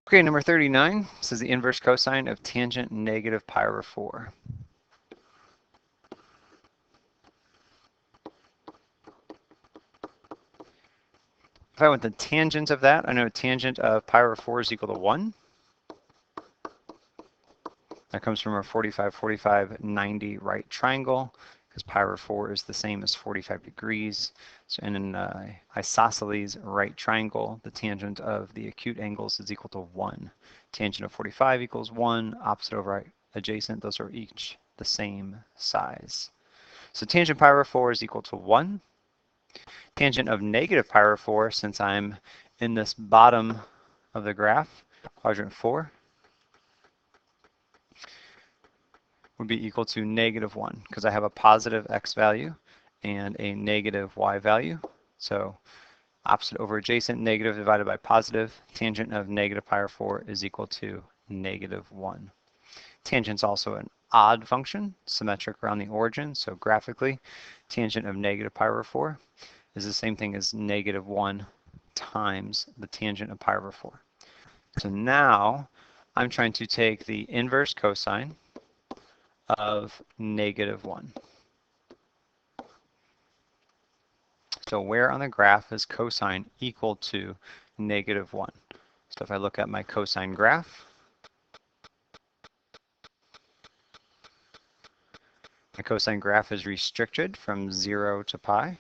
Okay, number 39 says the inverse cosine of tangent negative pi over 4. If I want the tangent of that, I know tangent of pi over 4 is equal to 1. That comes from our 45, 45, 90 right triangle, because pi over 4 is the same as 45 degrees. So in an isosceles right triangle, the tangent of the acute angles is equal to 1. Tangent of 45 equals 1, opposite over adjacent, those are each the same size. So tangent pi over 4 is equal to 1. Tangent of negative pi over 4, since I'm in this bottom of the graph, quadrant 4, would be equal to negative 1, because I have a positive x value and a negative y value. So opposite over adjacent, negative divided by positive. Tangent of negative pi over 4 is equal to negative 1. Tangent's also an odd function, symmetric around the origin. So graphically, tangent of negative pi over 4 is the same thing as negative 1 times the tangent of pi over 4. So now I'm trying to take the inverse cosine of negative 1. So where on the graph is cosine equal to negative 1? So if I look at my cosine graph, my cosine graph is restricted from 0 to pi.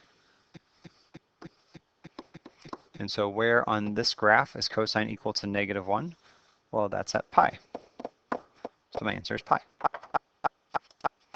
And so where on this graph is cosine equal to negative 1? Well, that's at pi. So my answer is pi.